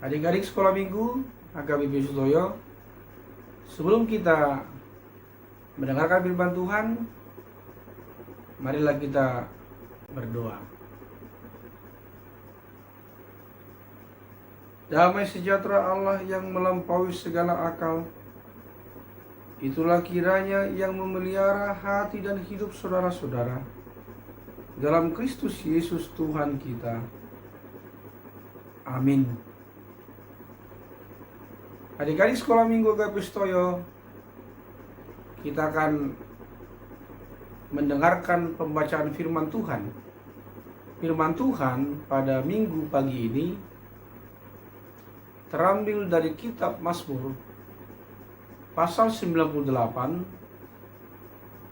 Adik-adik sekolah minggu AKBP Sutoyo, sebelum kita mendengarkan firman Tuhan, marilah kita berdoa. Damai sejahtera Allah yang melampaui segala akal, itulah kiranya yang memelihara hati dan hidup saudara-saudara dalam Kristus Yesus Tuhan kita. Amin. Adik-adik sekolah minggu AKBP Sutoyo, kita akan mendengarkan pembacaan firman Tuhan. Firman Tuhan pada minggu pagi ini terambil dari kitab Mazmur pasal 98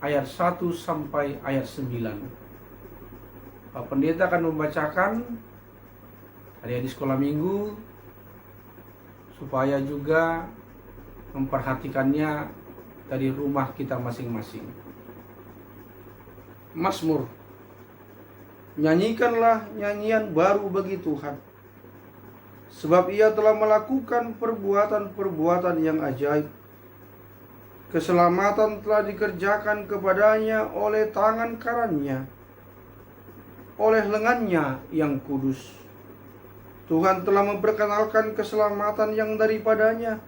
ayat 1 sampai ayat 9. Pak Pendeta akan membacakan adik-adik sekolah minggu supaya juga memperhatikannya dari rumah kita masing-masing. Mazmur. Nyanyikanlah nyanyian baru bagi Tuhan, sebab Ia telah melakukan perbuatan-perbuatan yang ajaib. Keselamatan telah dikerjakan kepadanya oleh tangan kanannya, oleh lengannya yang kudus. Tuhan telah memperkenalkan keselamatan yang daripadanya,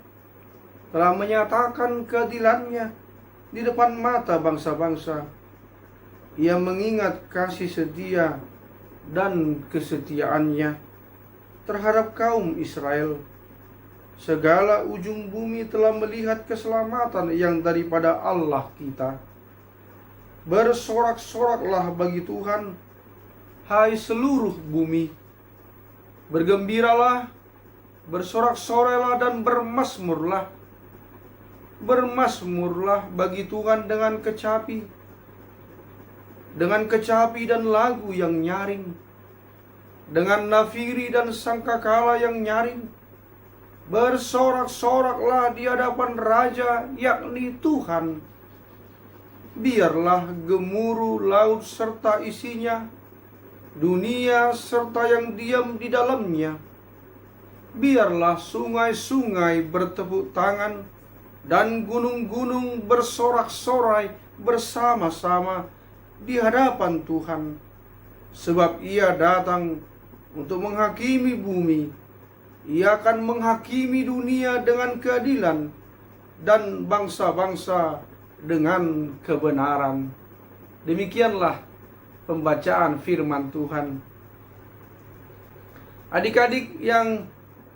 telah menyatakan keadilannya di depan mata bangsa-bangsa. Ia mengingat kasih setia dan kesetiaannya terhadap kaum Israel. Segala ujung bumi telah melihat keselamatan yang daripada Allah kita. Bersorak-soraklah bagi Tuhan, hai seluruh bumi. Bergembiralah, bersorak-sorailah dan bermazmurlah. Bermazmurlah bagi Tuhan dengan kecapi, dan lagu yang nyaring, dengan nafiri dan sangkakala yang nyaring. Bersorak-soraklah di hadapan Raja, yakni Tuhan. Biarlah gemuruh laut serta isinya, dunia serta yang diam di dalamnya. Biarlah sungai-sungai bertepuk tangan dan gunung-gunung bersorak-sorai bersama-sama di hadapan Tuhan, sebab Ia datang untuk menghakimi bumi. Ia akan menghakimi dunia dengan keadilan dan bangsa-bangsa dengan kebenaran. Demikianlah pembacaan firman Tuhan. Adik-adik yang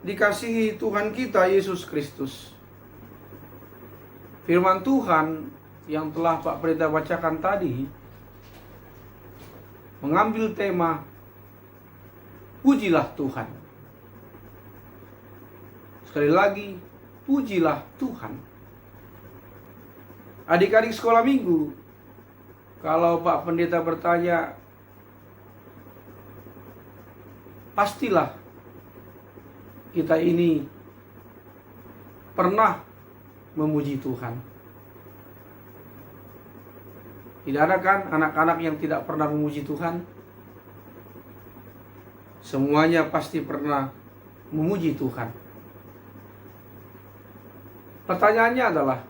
dikasihi Tuhan kita Yesus Kristus, firman Tuhan yang telah Pak Pendeta bacakan tadi mengambil tema pujilah Tuhan. Sekali lagi, pujilah Tuhan. Adik-adik sekolah minggu, kalau Pak Pendeta bertanya, pastilah kita ini pernah memuji Tuhan. Tidak ada kan anak-anak yang tidak pernah memuji Tuhan? Semuanya pasti pernah memuji Tuhan. Pertanyaannya adalah,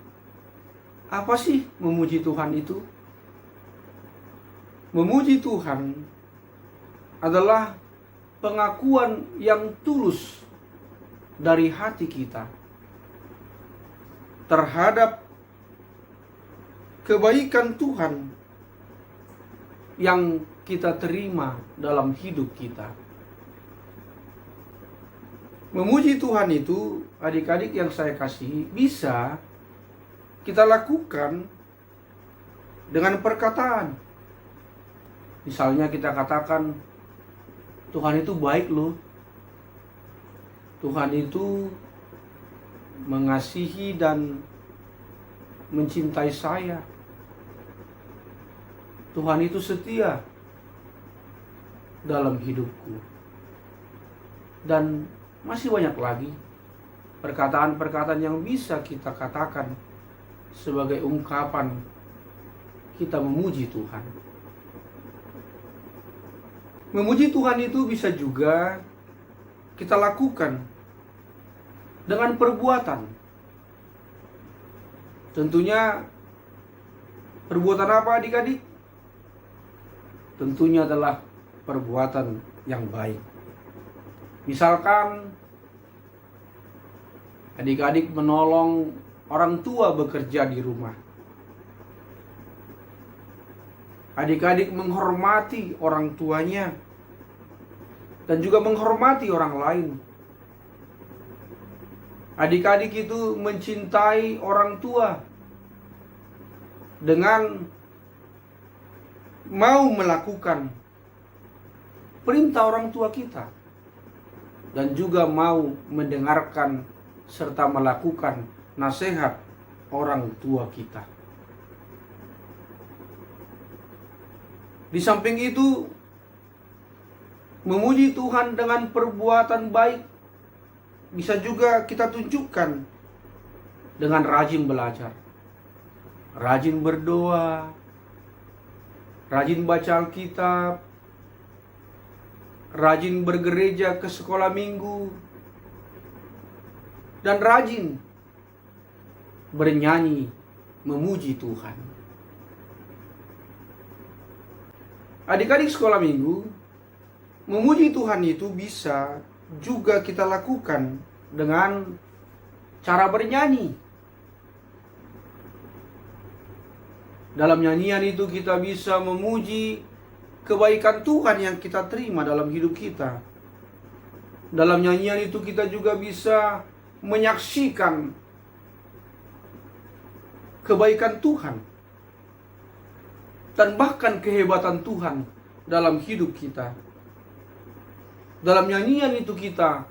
apa sih memuji Tuhan itu? Memuji Tuhan adalah pengakuan yang tulus dari hati kita terhadap kebaikan Tuhan yang kita terima dalam hidup kita. Memuji Tuhan itu, adik-adik yang saya kasihi, bisa kita lakukan dengan perkataan. Misalnya kita katakan, Tuhan itu baik loh. Tuhan itu mengasihi dan mencintai saya. Tuhan itu setia dalam hidupku. Dan masih banyak lagi perkataan-perkataan yang bisa kita katakan sebagai ungkapan kita memuji Tuhan. Memuji Tuhan itu bisa juga kita lakukan dengan perbuatan. Tentunya perbuatan apa adik-adik? Tentunya adalah perbuatan yang baik. Misalkan adik-adik menolong orang tua bekerja di rumah. Adik-adik menghormati orang tuanya dan juga menghormati orang lain. Adik-adik itu mencintai orang tua dengan mau melakukan perintah orang tua kita dan juga mau mendengarkan serta melakukan nasihat orang tua kita. Di samping itu, memuji Tuhan dengan perbuatan baik bisa juga kita tunjukkan dengan rajin belajar, rajin berdoa, rajin baca Alkitab, rajin bergereja ke sekolah minggu, dan rajin bernyanyi memuji Tuhan. Adik-adik sekolah minggu, memuji Tuhan itu bisa juga kita lakukan dengan cara bernyanyi. Dalam nyanyian itu kita bisa memuji kebaikan Tuhan yang kita terima dalam hidup kita. Dalam nyanyian itu kita juga bisa menyaksikan kebaikan Tuhan dan bahkan kehebatan Tuhan dalam hidup kita. Dalam nyanyian itu kita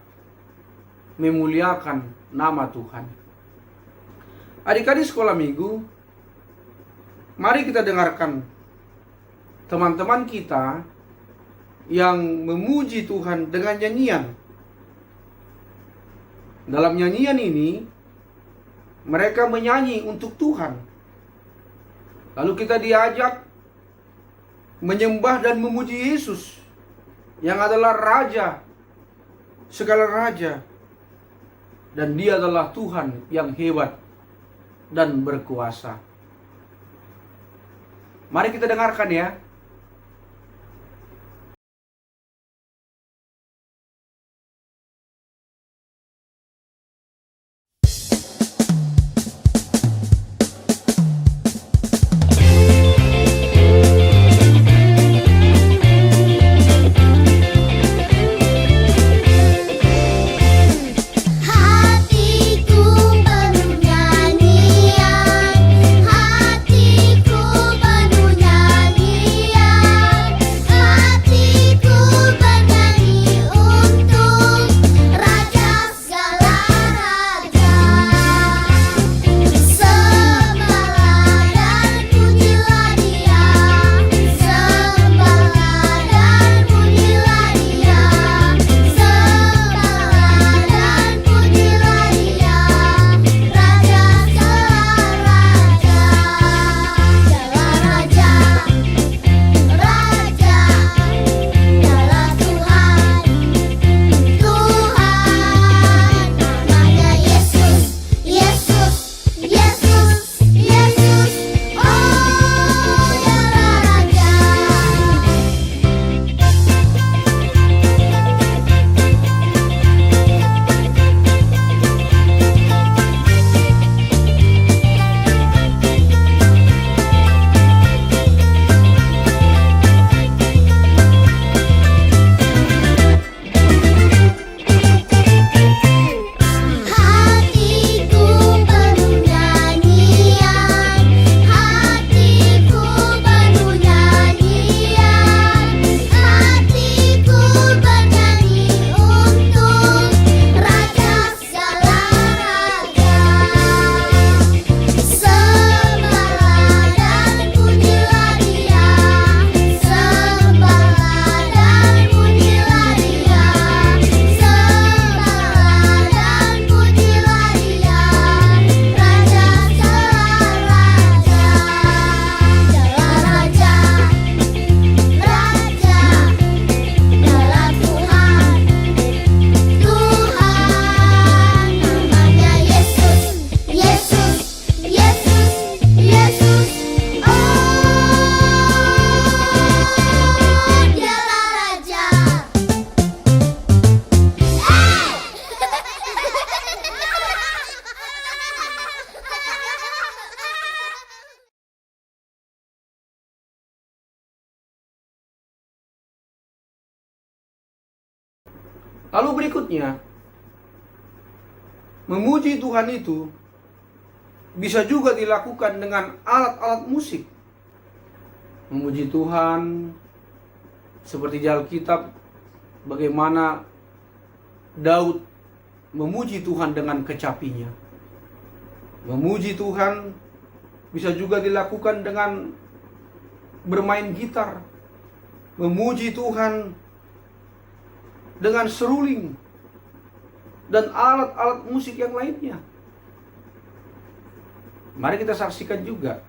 memuliakan nama Tuhan. Adik-adik sekolah minggu, mari kita dengarkan teman-teman kita yang memuji Tuhan dengan nyanyian. Dalam nyanyian ini, mereka menyanyi untuk Tuhan. Lalu kita diajak menyembah dan memuji Yesus yang adalah Raja segala raja, dan Dia adalah Tuhan yang hebat dan berkuasa. Mari kita dengarkan ya. Hatiku penuh nyanyian, Lalu berikutnya, memuji Tuhan itu bisa juga dilakukan dengan alat-alat musik. Memuji Tuhan seperti di Alkitab, bagaimana Daud memuji Tuhan dengan kecapinya. Memuji Tuhan bisa juga dilakukan dengan bermain gitar. Memuji Tuhan dengan seruling dan alat-alat musik yang lainnya. Mari kita saksikan juga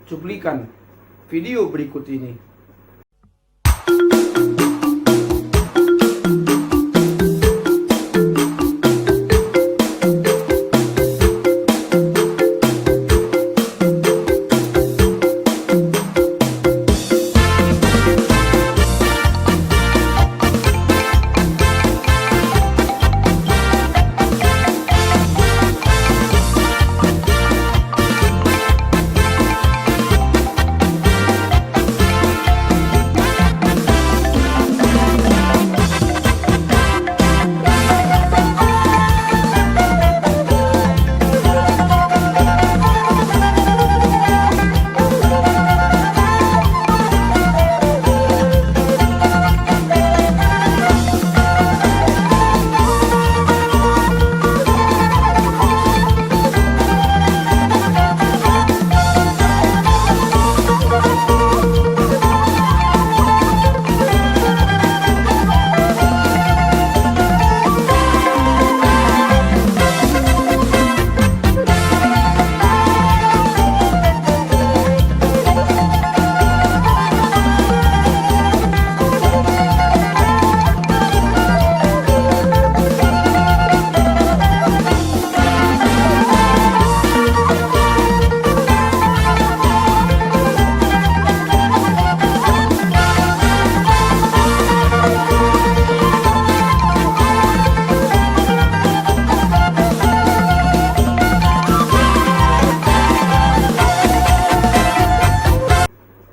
cuplikan video berikut ini.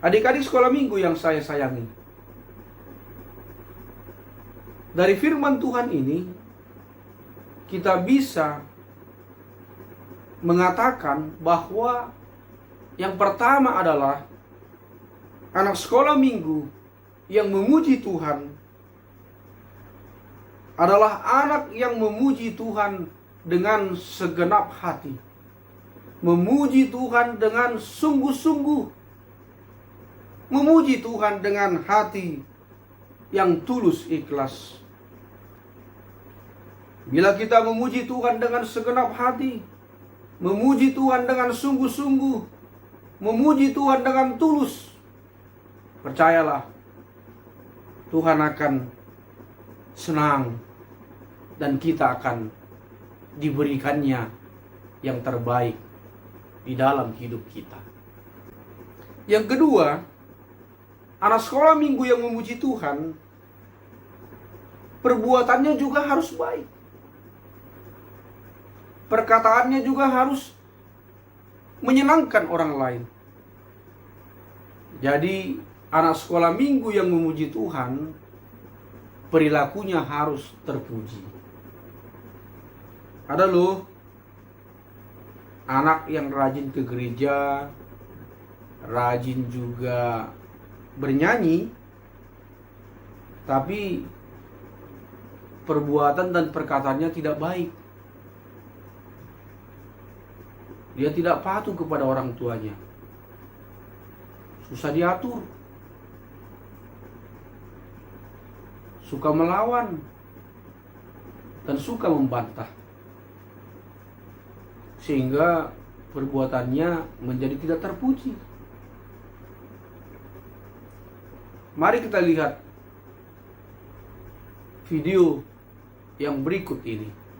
Adik-adik sekolah minggu yang saya sayangi, dari firman Tuhan ini kita bisa mengatakan bahwa yang pertama adalah anak sekolah minggu yang memuji Tuhan adalah anak yang memuji Tuhan dengan segenap hati, memuji Tuhan dengan sungguh-sungguh, memuji Tuhan dengan hati yang tulus ikhlas. Bila kita memuji Tuhan dengan segenap hati, memuji Tuhan dengan sungguh-sungguh, memuji Tuhan dengan tulus, percayalah Tuhan akan senang dan kita akan diberikannya yang terbaik di dalam hidup kita. Yang kedua, anak sekolah minggu yang memuji Tuhan, perbuatannya juga harus baik. Perkataannya juga harus menyenangkan orang lain. Jadi, anak sekolah minggu yang memuji Tuhan, perilakunya harus terpuji. Ada loh anak yang rajin ke gereja, rajin juga bernyanyi, tapi perbuatan dan perkataannya tidak baik. Dia tidak patuh kepada orang tuanya, susah diatur, suka melawan, dan suka membantah, sehingga perbuatannya menjadi tidak terpuji. Mari kita lihat video yang berikut ini.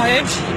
Saheb.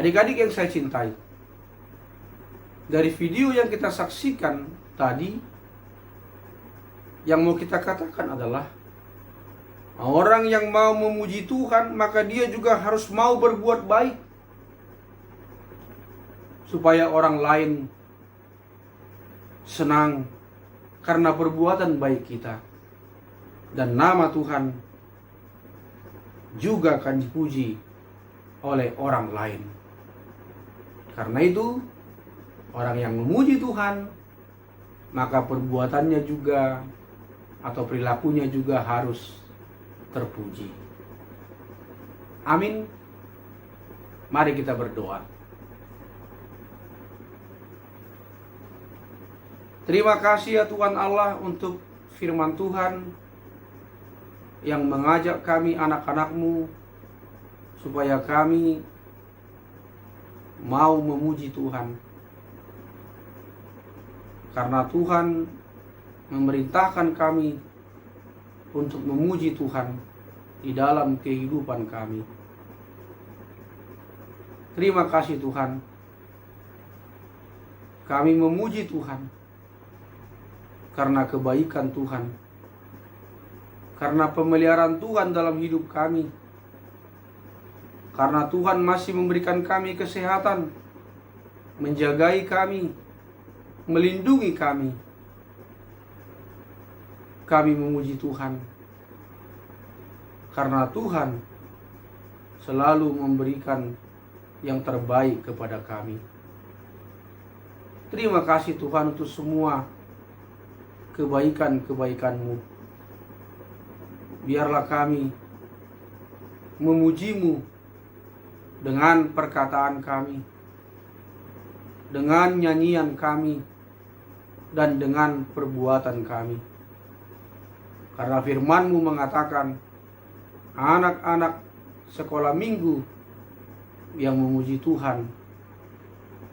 Adik-adik yang saya cintai, dari video yang kita saksikan tadi, yang mau kita katakan adalah orang yang mau memuji Tuhan, maka dia juga harus mau berbuat baik, supaya orang lain senang karena perbuatan baik kita, dan nama Tuhan juga akan dipuji oleh orang lain. Karena itu, orang yang memuji Tuhan, maka perbuatannya juga atau perilakunya juga harus terpuji. Amin. Mari kita berdoa. Terima kasih ya Tuhan Allah untuk firman Tuhan yang mengajak kami anak-anak-Mu supaya kami mau memuji Tuhan. Karena Tuhan memerintahkan kami untuk memuji Tuhan di dalam kehidupan kami. Terima kasih Tuhan. Kami memuji Tuhan karena kebaikan Tuhan, karena pemeliharaan Tuhan dalam hidup kami, karena Tuhan masih memberikan kami kesehatan, menjagai kami, melindungi kami. Kami memuji Tuhan karena Tuhan selalu memberikan yang terbaik kepada kami. Terima kasih Tuhan untuk semua kebaikan-kebaikan-Mu. Biarlah kami memuji-Mu dengan perkataan kami, dengan nyanyian kami, dan dengan perbuatan kami. Karena firman-Mu mengatakan, anak-anak sekolah minggu yang memuji Tuhan,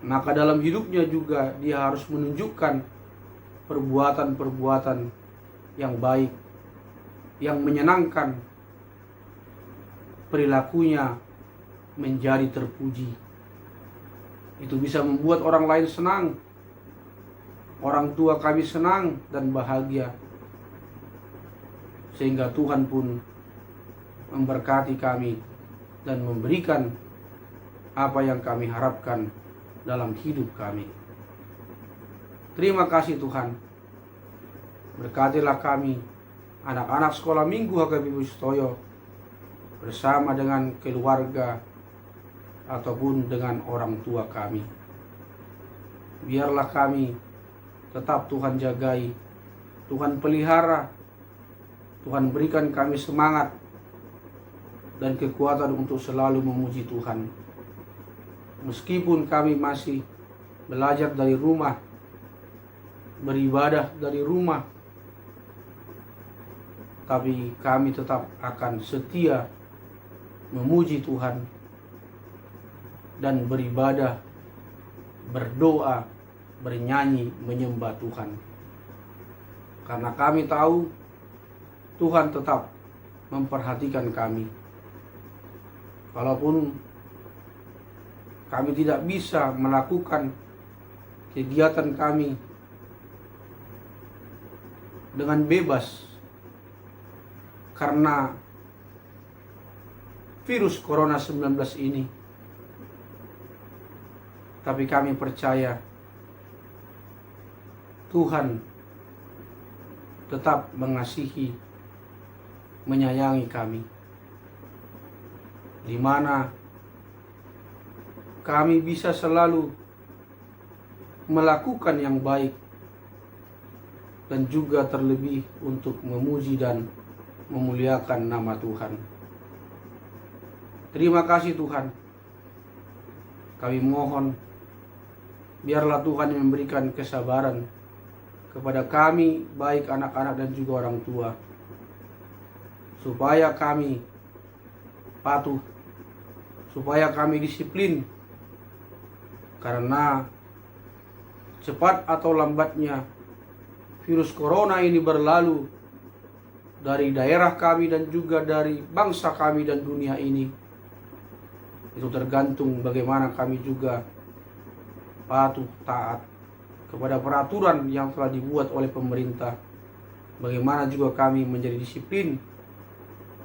maka dalam hidupnya juga dia harus menunjukkan perbuatan-perbuatan yang baik, yang menyenangkan, perilakunya menjadi terpuji. Itu bisa membuat orang lain senang. Orang tua kami senang dan bahagia. Sehingga Tuhan pun memberkati kami dan memberikan apa yang kami harapkan dalam hidup kami. Terima kasih Tuhan. Berkatilah kami, anak-anak sekolah minggu HKBP Sutoyo, bersama dengan keluarga, ataupun dengan orang tua kami. Biarlah kami tetap Tuhan jagai, Tuhan pelihara, Tuhan berikan kami semangat dan kekuatan untuk selalu memuji Tuhan. Meskipun kami masih belajar dari rumah, beribadah dari rumah, tapi kami tetap akan setia memuji Tuhan dan beribadah, berdoa, bernyanyi, menyembah Tuhan. Karena kami tahu Tuhan tetap memperhatikan kami. Walaupun kami tidak bisa melakukan kegiatan kami dengan bebas karena virus Corona 19 ini, tapi kami percaya Tuhan tetap mengasihi, menyayangi kami, di mana kami bisa selalu melakukan yang baik dan juga terlebih untuk memuji dan memuliakan nama Tuhan. Terima kasih Tuhan. Kami mohon biarlah Tuhan yang memberikan kesabaran kepada kami, baik anak-anak dan juga orang tua, supaya kami patuh, supaya kami disiplin, karena cepat atau lambatnya virus corona ini berlalu dari daerah kami dan juga dari bangsa kami dan dunia ini. Itu tergantung bagaimana kami juga patuh taat kepada peraturan yang telah dibuat oleh pemerintah. Bagaimana juga kami menjadi disiplin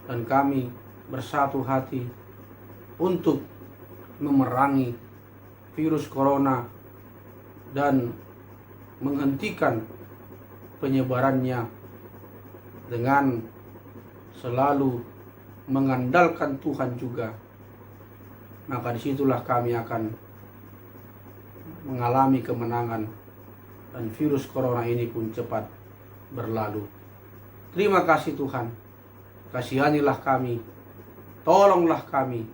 dan kami bersatu hati untuk memerangi virus corona dan menghentikan penyebarannya dengan selalu mengandalkan Tuhan juga. Maka disitulah kami akan mengalami kemenangan dan virus corona ini pun cepat berlalu. Terima kasih Tuhan. Kasihanilah kami, tolonglah kami,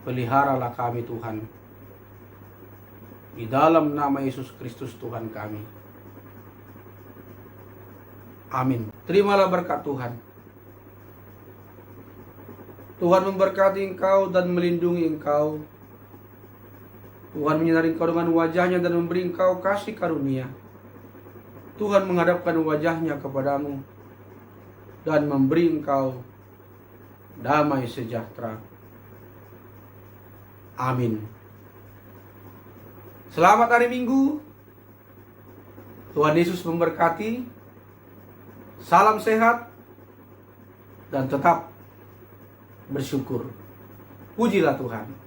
peliharalah kami Tuhan. Di dalam nama Yesus Kristus Tuhan kami. Amin. Terimalah berkat Tuhan. Tuhan memberkati engkau dan melindungi engkau. Tuhan menyinari engkau dengan wajahnya dan memberi engkau kasih karunia. Tuhan menghadapkan wajahnya kepadamu dan memberi engkau damai sejahtera. Amin. Selamat hari Minggu. Tuhan Yesus memberkati. Salam sehat dan tetap bersyukur. Pujilah Tuhan.